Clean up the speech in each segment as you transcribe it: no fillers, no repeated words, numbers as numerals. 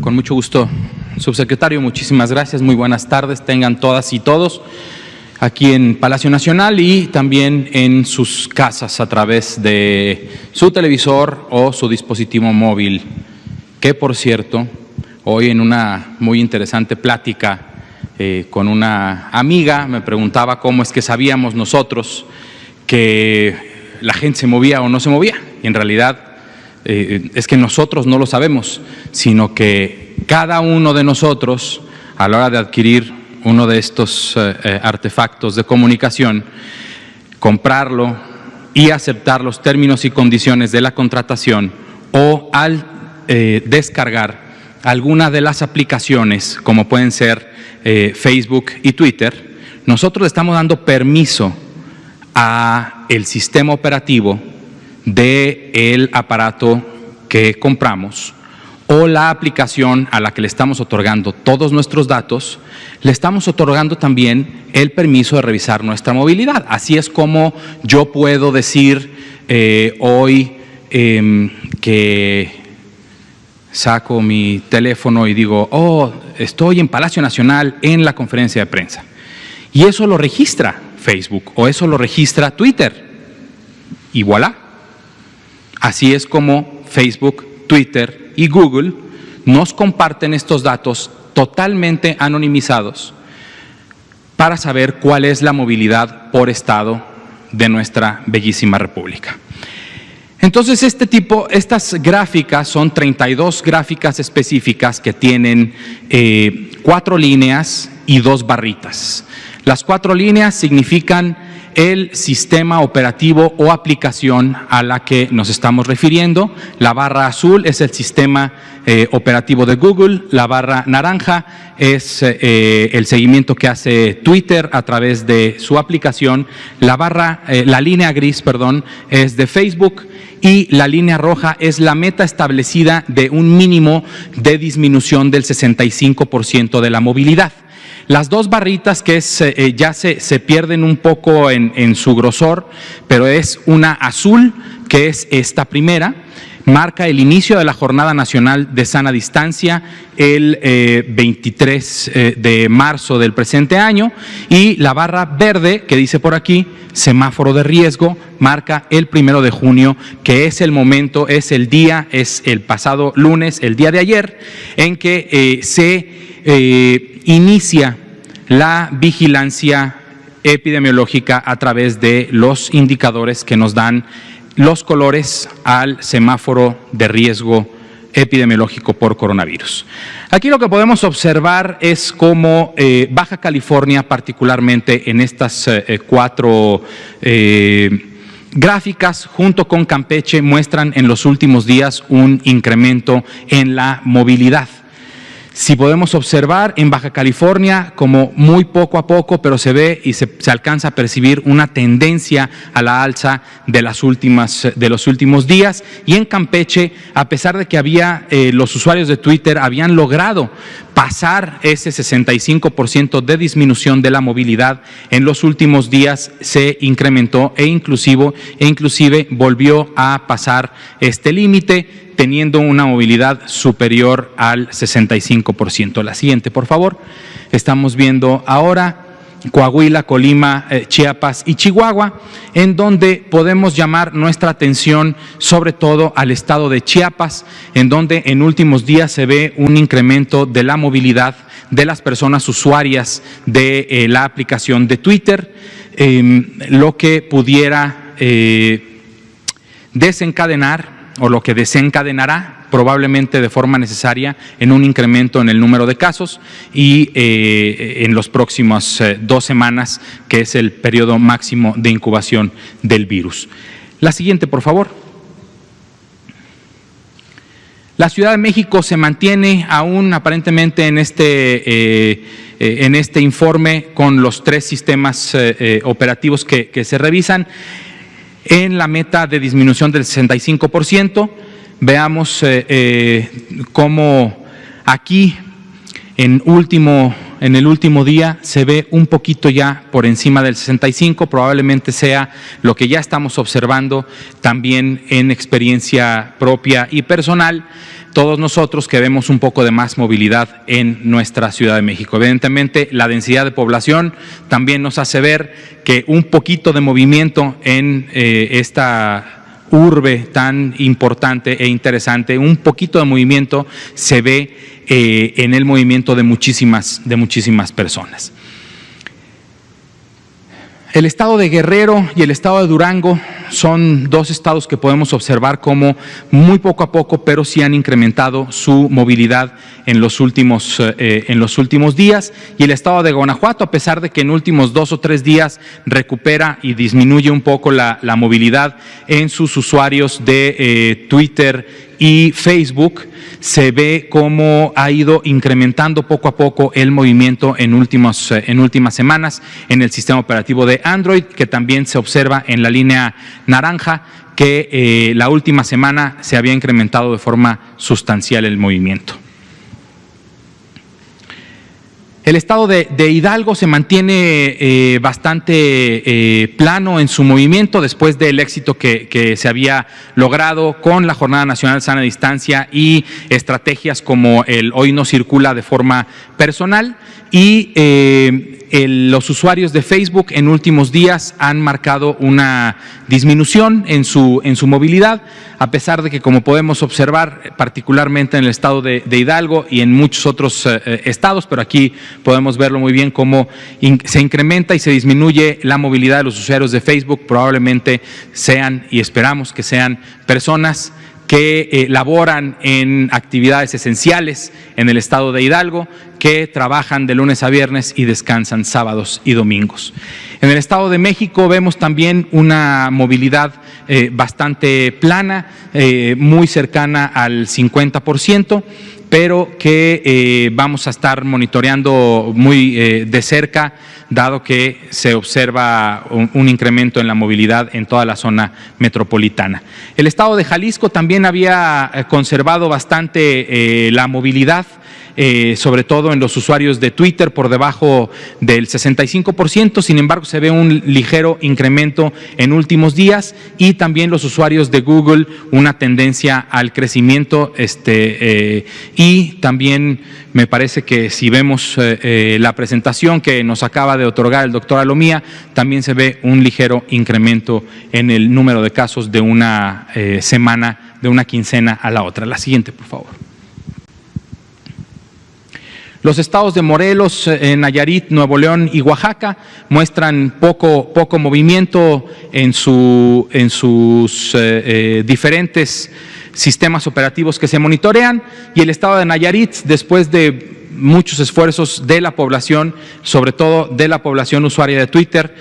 Con mucho gusto, subsecretario, muchísimas gracias. Muy buenas tardes, tengan todas y todos aquí en Palacio Nacional y también en sus casas a través de su televisor o su dispositivo móvil, que por cierto, hoy en una muy interesante plática con una amiga me preguntaba cómo es que sabíamos nosotros que la gente se movía o no se movía. Y en realidad es que nosotros no lo sabemos, sino que cada uno de nosotros, a la hora de adquirir uno de estos artefactos de comunicación, comprarlo y aceptar los términos y condiciones de la contratación, o al descargar alguna de las aplicaciones, como pueden ser Facebook y Twitter, nosotros le estamos dando permiso a el sistema operativo del aparato que compramos o la aplicación a la que le estamos otorgando todos nuestros datos, le estamos otorgando también el permiso de revisar nuestra movilidad. Así es como yo puedo decir hoy que saco mi teléfono y digo, oh, estoy en Palacio Nacional en la conferencia de prensa. Y eso lo registra Facebook o eso lo registra Twitter. Y voilà. Así es como Facebook, Twitter y Google nos comparten estos datos totalmente anonimizados para saber cuál es la movilidad por estado de nuestra bellísima república. Entonces, estas gráficas son 32 gráficas específicas que tienen 4 líneas y 2 barritas. Las 4 líneas significan el sistema operativo o aplicación a la que nos estamos refiriendo. La barra azul es el sistema operativo de Google, la barra naranja es el seguimiento que hace Twitter a través de su aplicación, la línea gris, es de Facebook, y la línea roja es la meta establecida de un mínimo de disminución del 65% de la movilidad. Las 2 barritas que ya se pierden un poco en su grosor, pero es una azul, que es esta primera, marca el inicio de la Jornada Nacional de Sana Distancia el 23 de marzo del presente año, y la barra verde que dice por aquí, semáforo de riesgo, marca el 1 de junio, que es el momento, es el día, es el pasado lunes, el día de ayer, en que se inicia la vigilancia epidemiológica a través de los indicadores que nos dan los colores al semáforo de riesgo epidemiológico por coronavirus. Aquí lo que podemos observar es cómo Baja California, particularmente en estas 4 gráficas, junto con Campeche, muestran en los últimos días un incremento en la movilidad. Si podemos observar en Baja California, como muy poco a poco, pero se ve y se alcanza a percibir una tendencia a la alza de los últimos días. Y en Campeche, a pesar de que los usuarios de Twitter habían logrado pasar ese 65% de disminución de la movilidad, en los últimos días se incrementó e inclusive volvió a pasar este límite, teniendo una movilidad superior al 65%. La siguiente, por favor. Estamos viendo ahora Coahuila, Colima, Chiapas y Chihuahua, en donde podemos llamar nuestra atención sobre todo al estado de Chiapas, en donde en últimos días se ve un incremento de la movilidad de las personas usuarias de la aplicación de Twitter, lo que pudiera desencadenar o lo que desencadenará probablemente de forma necesaria en un incremento en el número de casos y en las próximas 2 semanas, que es el periodo máximo de incubación del virus. La siguiente, por favor. La Ciudad de México se mantiene aún aparentemente en este informe con los 3 sistemas operativos que se revisan en la meta de disminución del 65%. Veamos cómo aquí en el último día se ve un poquito ya por encima del 65%, probablemente sea lo que ya estamos observando también en experiencia propia y personal. todos nosotros que vemos un poco de más movilidad en nuestra Ciudad de México. Evidentemente, la densidad de población también nos hace ver que un poquito de movimiento en esta urbe tan importante e interesante, un poquito de movimiento se ve en el movimiento de muchísimas personas. El estado de Guerrero y el estado de Durango son dos estados que podemos observar como muy poco a poco, pero sí han incrementado su movilidad en los últimos días. Y el estado de Guanajuato, a pesar de que en últimos 2 o 3 días recupera y disminuye un poco la movilidad en sus usuarios de Twitter y Facebook, se ve cómo ha ido incrementando poco a poco el movimiento en últimas semanas en el sistema operativo de Android, que también se observa en la línea naranja, que la última semana se había incrementado de forma sustancial el movimiento. El estado de Hidalgo se mantiene bastante plano en su movimiento después del éxito que se había logrado con la Jornada Nacional Sana Distancia y estrategias como el Hoy No Circula de forma personal, y los usuarios de Facebook en últimos días han marcado una disminución en su movilidad, a pesar de que, como podemos observar, particularmente en el estado de Hidalgo y en muchos otros estados, pero aquí podemos verlo muy bien, cómo se incrementa y se disminuye la movilidad de los usuarios de Facebook. Probablemente sean, y esperamos que sean, personas que laboran en actividades esenciales en el estado de Hidalgo, que trabajan de lunes a viernes y descansan sábados y domingos. En el Estado de México vemos también una movilidad bastante plana, muy cercana al 50%, pero que vamos a estar monitoreando muy de cerca, dado que se observa un incremento en la movilidad en toda la zona metropolitana. El estado de Jalisco también había conservado bastante la movilidad, sobre todo en los usuarios de Twitter, por debajo del 65%, sin embargo se ve un ligero incremento en últimos días, y también los usuarios de Google una tendencia al crecimiento, y también me parece que si vemos la presentación que nos acaba de otorgar el doctor Alomía, también se ve un ligero incremento en el número de casos de una semana, de una quincena a la otra. La siguiente, por favor. Los estados de Morelos, Nayarit, Nuevo León y Oaxaca muestran poco movimiento en sus diferentes sistemas operativos que se monitorean, y el estado de Nayarit, después de muchos esfuerzos de la población, sobre todo de la población usuaria de Twitter,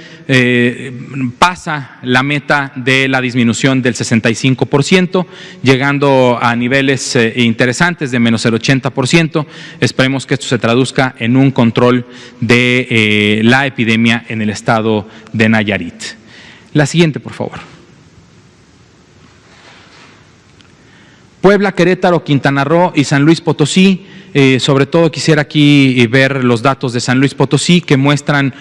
pasa la meta de la disminución del 65%, llegando a niveles interesantes de menos el 80%. Esperemos que esto se traduzca en un control de la epidemia en el estado de Nayarit. La siguiente, por favor. Puebla, Querétaro, Quintana Roo y San Luis Potosí. Sobre todo quisiera aquí ver los datos de San Luis Potosí, que mostraron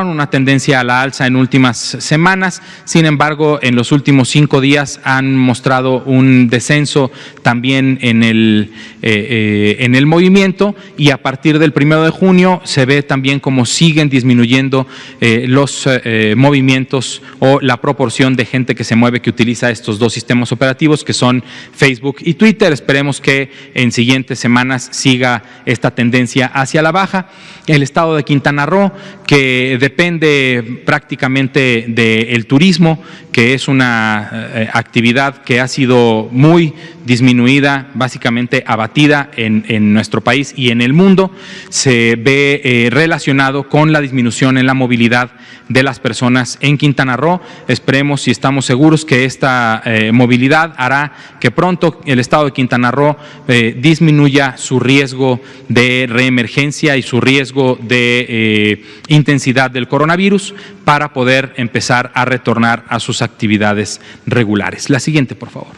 una tendencia a la alza en últimas semanas. Sin embargo, en los últimos 5 días han mostrado un descenso también en el movimiento, y a partir del 1 de junio se ve también como siguen disminuyendo los movimientos o la proporción de gente que se mueve, que utiliza estos dos sistemas operativos, que son Facebook y Twitter. Esperemos que en siguientes semanas siga esta tendencia hacia la baja. El estado de Quintana Roo, que depende prácticamente del turismo, que es una actividad que ha sido muy disminuida, básicamente abatida en nuestro país y en el mundo, se ve relacionado con la disminución en la movilidad de las personas en Quintana Roo. Esperemos y estamos seguros que esta movilidad hará que pronto el estado de Quintana Roo disminuya su riesgo de reemergencia y su riesgo de intensidad del coronavirus, para poder empezar a retornar a sus actividades regulares. La siguiente, por favor.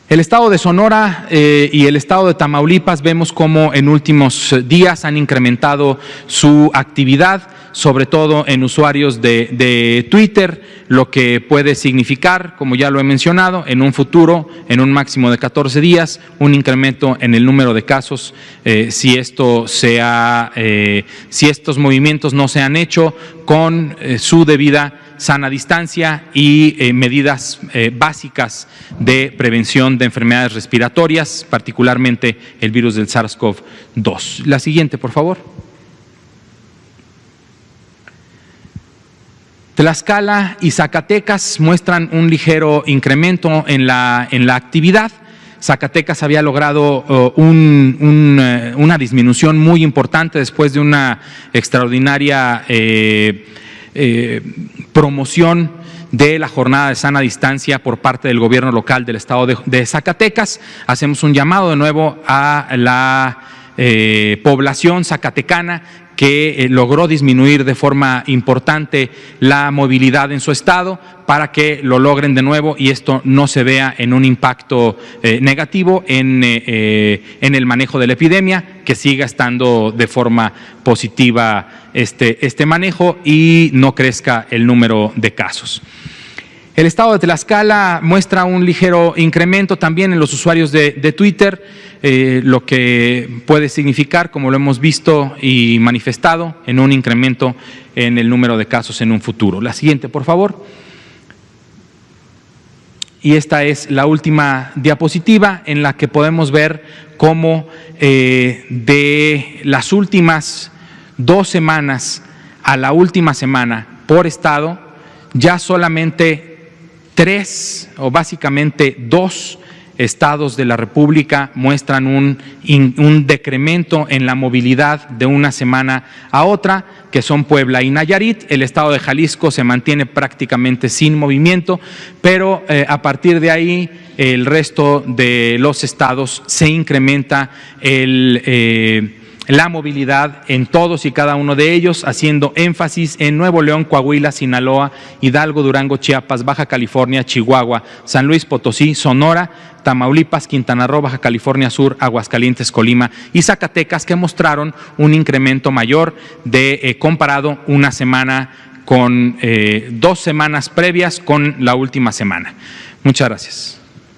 El estado de Sonora y el estado de Tamaulipas vemos cómo en últimos días han incrementado su actividad, sobre todo en usuarios de Twitter, lo que puede significar, como ya lo he mencionado, en un futuro, en un máximo de 14 días, un incremento en el número de casos si estos movimientos no se han hecho con su debida sana distancia y medidas básicas de prevención de enfermedades respiratorias, particularmente el virus del SARS-CoV-2. La siguiente, por favor. Tlaxcala y Zacatecas muestran un ligero incremento en la actividad. Zacatecas había logrado una disminución muy importante después de una extraordinaria promoción de la jornada de sana distancia por parte del gobierno local del estado de Zacatecas. Hacemos un llamado de nuevo a la población zacatecana que logró disminuir de forma importante la movilidad en su estado para que lo logren de nuevo y esto no se vea en un impacto negativo en el manejo de la epidemia, que siga estando de forma positiva este manejo y no crezca el número de casos. El estado de Tlaxcala muestra un ligero incremento también en los usuarios de Twitter, lo que puede significar, como lo hemos visto y manifestado, en un incremento en el número de casos en un futuro. La siguiente, por favor. Y esta es la última diapositiva en la que podemos ver cómo de las últimas 2 semanas a la última semana por estado, ya solamente 3 o básicamente 2 estados de la República muestran un decremento en la movilidad de una semana a otra, que son Puebla y Nayarit. El estado de Jalisco se mantiene prácticamente sin movimiento, pero a partir de ahí el resto de los estados se incrementa la movilidad en todos y cada uno de ellos, haciendo énfasis en Nuevo León, Coahuila, Sinaloa, Hidalgo, Durango, Chiapas, Baja California, Chihuahua, San Luis Potosí, Sonora, Tamaulipas, Quintana Roo, Baja California Sur, Aguascalientes, Colima y Zacatecas, que mostraron un incremento mayor comparado una semana con 2 semanas previas con la última semana. Muchas gracias.